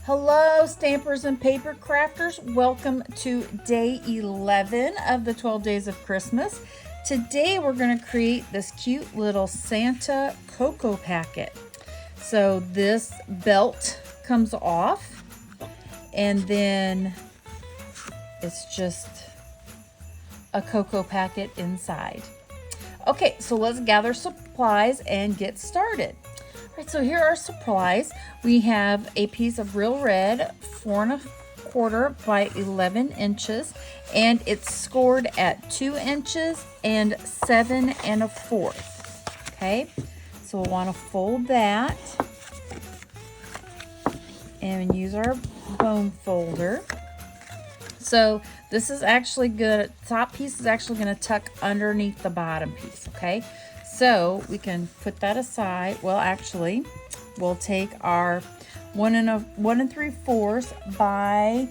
Hello, stampers and paper crafters. Welcome to day 11 of the 12 days of Christmas. Today we're going to create this cute little Santa cocoa packet. So this belt comes off and then it's just a cocoa packet inside. Okay, so let's gather supplies and get started. All right, so here are supplies. We have a piece of Real Red, 4 1/4 by 11 inches, and it's scored at 2 inches and 7 1/4. Okay, so we'll want to fold that and use our bone folder. So this is actually good. Top piece is actually going to tuck underneath the bottom piece. Okay. So we can put that aside. Well, actually, we'll take our 1 3/4 by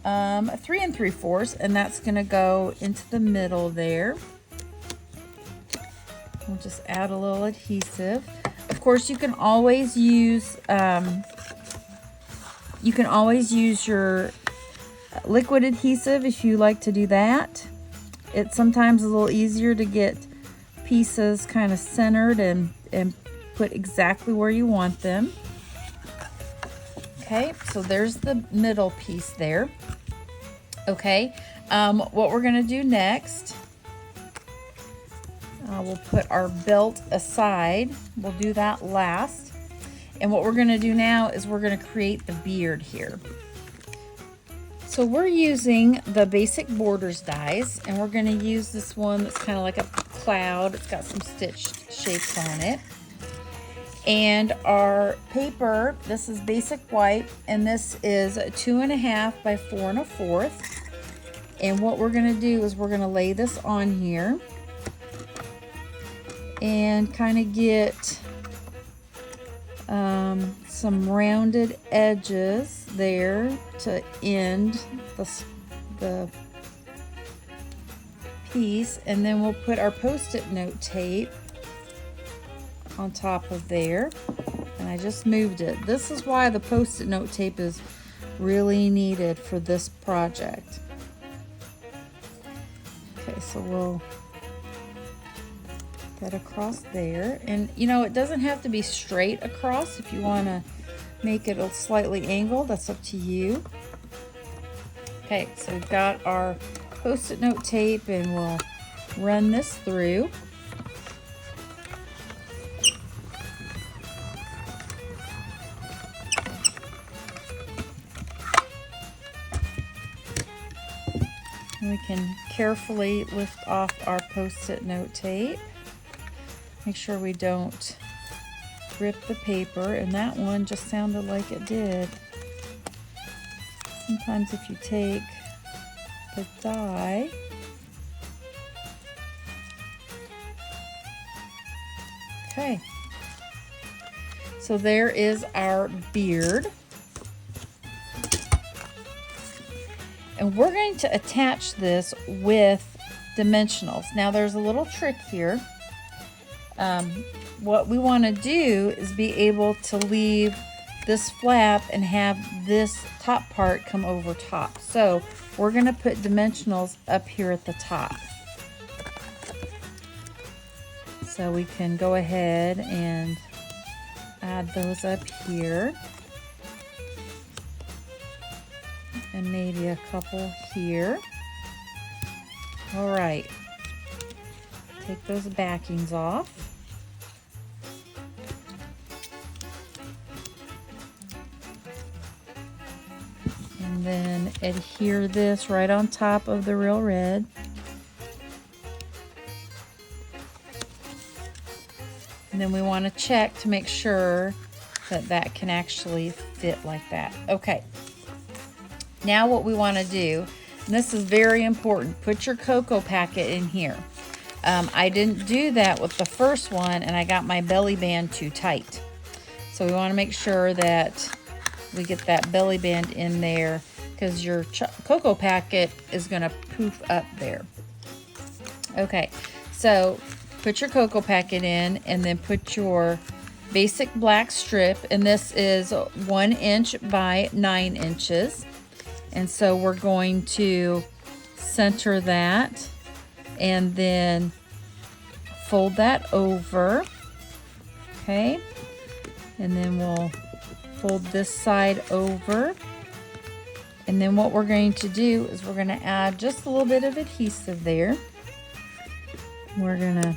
3 3/4, and that's going to go into the middle there. We'll just add a little adhesive. Of course, you can always use your liquid adhesive if you like to do that. It's sometimes a little easier to get pieces kind of centered and put exactly where you want them. Okay, so there's the middle piece there. Okay, what we're going to do next, we'll put our belt aside. We'll do that last. And what we're going to do now is we're going to create the beard here. So we're using the Basic Borders dies, and we're going to use this one that's kind of like a cloud. It's got some stitched shapes on it. And our paper, this is Basic White, and this is 2 1/2 by 4 1/4. And what we're going to do is we're going to lay this on here and kind of get some rounded edges there to end the piece, and then we'll put our Post-it note tape on top of there. And I just moved it. This is why the Post-it note tape is really needed for this project. Okay, so we'll get across there, and you know, it doesn't have to be straight across. If you want to make it a slightly angled, that's up to you. Okay, so we've got our Post-it note tape, and we'll run this through. And we can carefully lift off our Post-it note tape. Make sure we don't rip the paper, and that one just sounded like it did. Sometimes if you take the die, okay, so there is our beard, and we're going to attach this with dimensionals. Now there's a little trick here. What we want to do is be able to leave this flap and have this top part come over top. So we're going to put dimensionals up here at the top. So we can go ahead and add those up here. And maybe a couple here. All right. Take those backings off. And then adhere this right on top of the Real Red. And then we want to check to make sure that that can actually fit like that. Okay. Now what we want to do, and this is very important, put your cocoa packet in here. I didn't do that with the first one, and I got my belly band too tight. So we want to make sure that we get that belly band in there, because your cocoa packet is going to poof up there. Okay, so put your cocoa packet in, and then put your basic black strip, and this is 1 inch by 9 inches. And so we're going to center that and then fold that over. Okay, and then we'll fold this side over. And then what we're going to do is we're going to add just a little bit of adhesive there. We're going to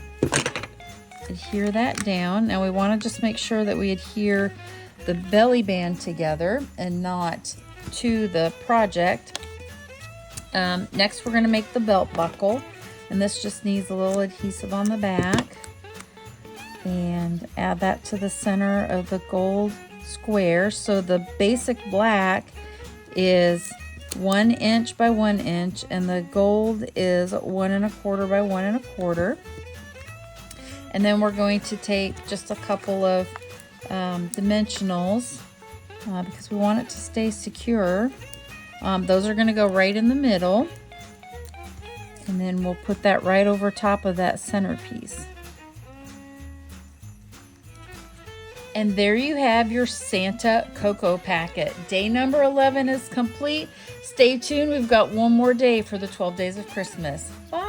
adhere that down. Now we want to just make sure that we adhere the belly band together and not to the project. Next we're going to make the belt buckle, and this just needs a little adhesive on the back. And add that to the center of the gold square. So the basic black is 1 inch by 1 inch, and the gold is 1 1/4 by 1 1/4. And then we're going to take just a couple of dimensionals because we want it to stay secure. Those are going to go right in the middle, and then we'll put that right over top of that centerpiece. And there you have your Santa Cocoa packet. Day number 11 is complete. Stay tuned. We've got one more day for the 12 days of Christmas. Bye.